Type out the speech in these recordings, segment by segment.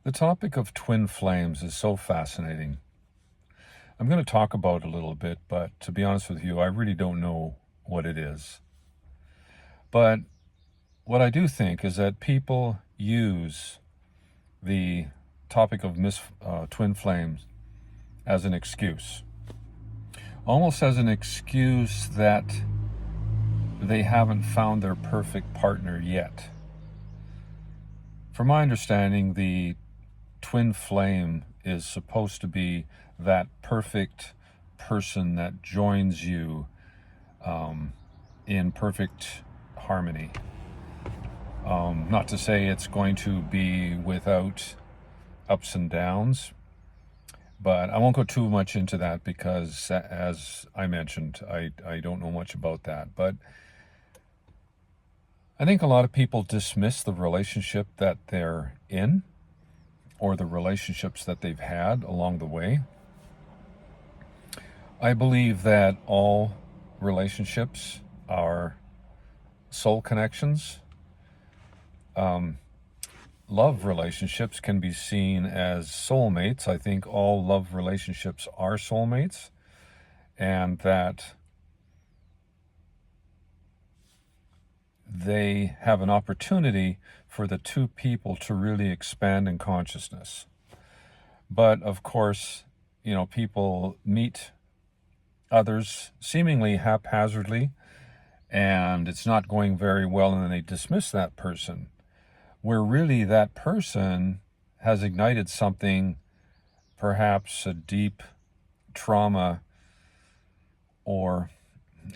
The topic of twin flames is so fascinating. I'm going to talk about it a little bit, but to be honest with you, I really don't know what it is. But what I do think is that people use the topic of twin flames as an excuse. Almost as an excuse that they haven't found their perfect partner yet. From my understanding, the twin flame is supposed to be that perfect person that joins you in perfect harmony. Not to say it's going to be without ups and downs, but I won't go too much into that because, as I mentioned, I don't know much about that. But I think a lot of people dismiss the relationship that they're in or the relationships that they've had along the way. I believe that all relationships are soul connections. Love relationships can be seen as soulmates. I think all love relationships are soulmates, and that they have an opportunity for the two people to really expand in consciousness. But of course, people meet others seemingly haphazardly, and it's not going very well, and then they dismiss that person, where really that person has ignited something, perhaps a deep trauma or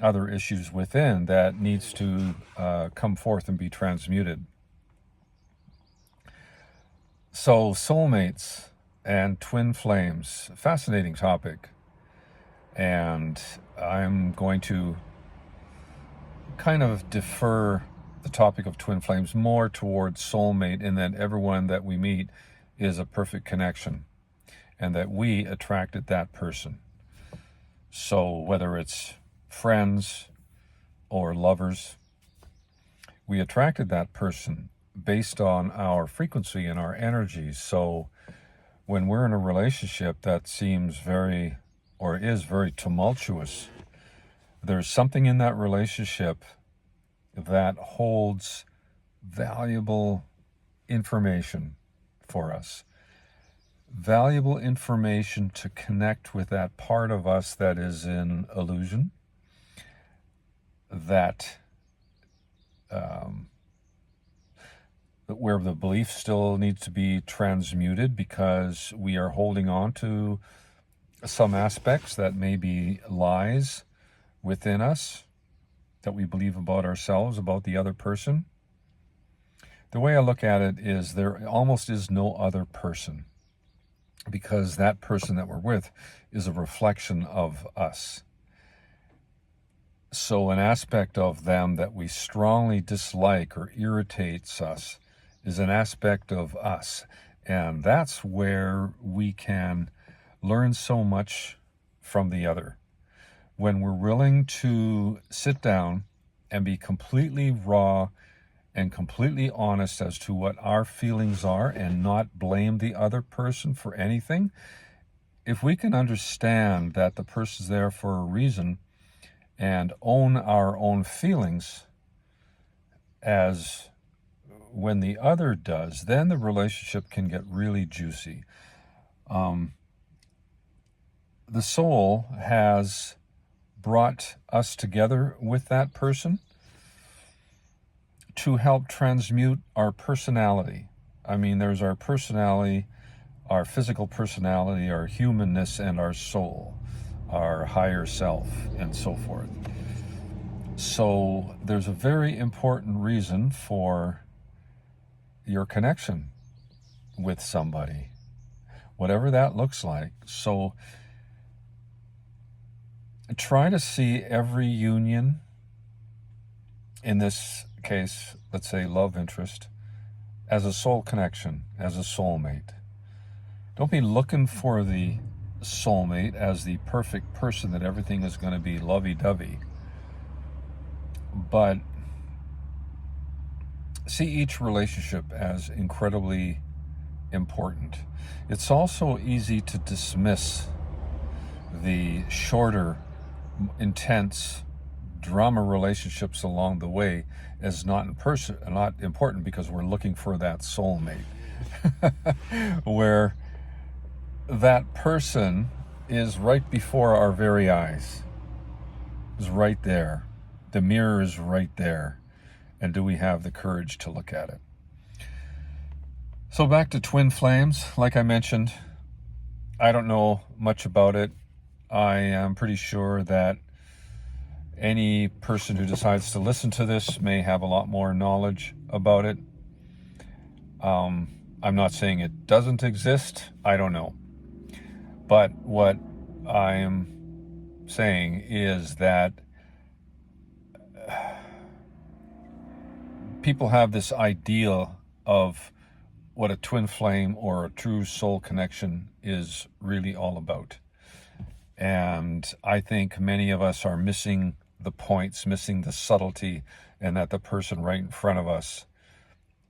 other issues within that needs to come forth and be transmuted. So soulmates and twin flames, fascinating topic. And I'm going to kind of defer the topic of twin flames more towards soulmate, in that everyone that we meet is a perfect connection and that we attracted that person. So whether it's friends or lovers, we attracted that person based on our frequency and our energies. So when we're in a relationship that seems very or is very tumultuous, there's something in that relationship that holds valuable information for us. Valuable information to connect with that part of us that is in illusion, that where the belief still needs to be transmuted because we are holding on to some aspects that may be lies within us that we believe about ourselves, about the other person. The way I look at it is there almost is no other person, because that person that we're with is a reflection of us. So an aspect of them that we strongly dislike or irritates us is an aspect of us. And that's where we can learn so much from the other. When we're willing to sit down and be completely raw and completely honest as to what our feelings are and not blame the other person for anything, if we can understand that the person's there for a reason and own our own feelings as when the other does, then the relationship can get really juicy. The soul has brought us together with that person to help transmute our personality. I mean, there's our personality, our physical personality, our humanness, and our soul, our higher self, and so forth. So there's a very important reason for your connection with somebody, whatever that looks like. So try to see every union, in this case, let's say love interest, as a soul connection, as a soulmate. Don't be looking for the soulmate as the perfect person that everything is going to be lovey-dovey. But see each relationship as incredibly important. It's also easy to dismiss the shorter, intense drama relationships along the way as not important because we're looking for that soulmate. Where that person is right before our very eyes, is right there. The mirror is right there. And do we have the courage to look at it? So back to twin flames, like I mentioned, I don't know much about it. I am pretty sure that any person who decides to listen to this may have a lot more knowledge about it. I'm not saying it doesn't exist. I don't know. But what I'm saying is that people have this ideal of what a twin flame or a true soul connection is really all about. And I think many of us are missing the points, missing the subtlety, and that the person right in front of us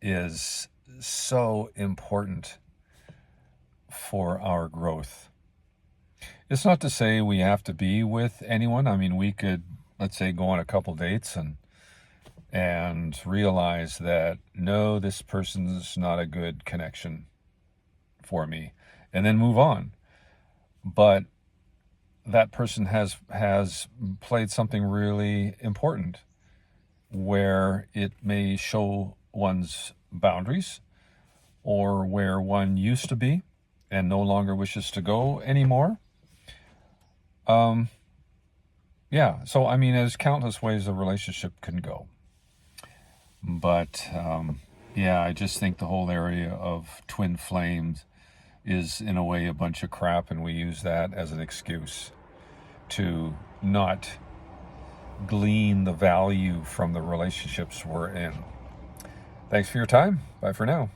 is so important for our growth. It's not to say we have to be with anyone. I mean, we could, let's say, go on a couple dates and realize that, no, this person's not a good connection for me, and then move on. But that person has played something really important where it may show one's boundaries, or where one used to be and no longer wishes to go anymore. So I mean, there's countless ways a relationship can go. But I just think the whole area of twin flames is in a way a bunch of crap, and we use that as an excuse to not glean the value from the relationships we're in. Thanks for your time. Bye for now.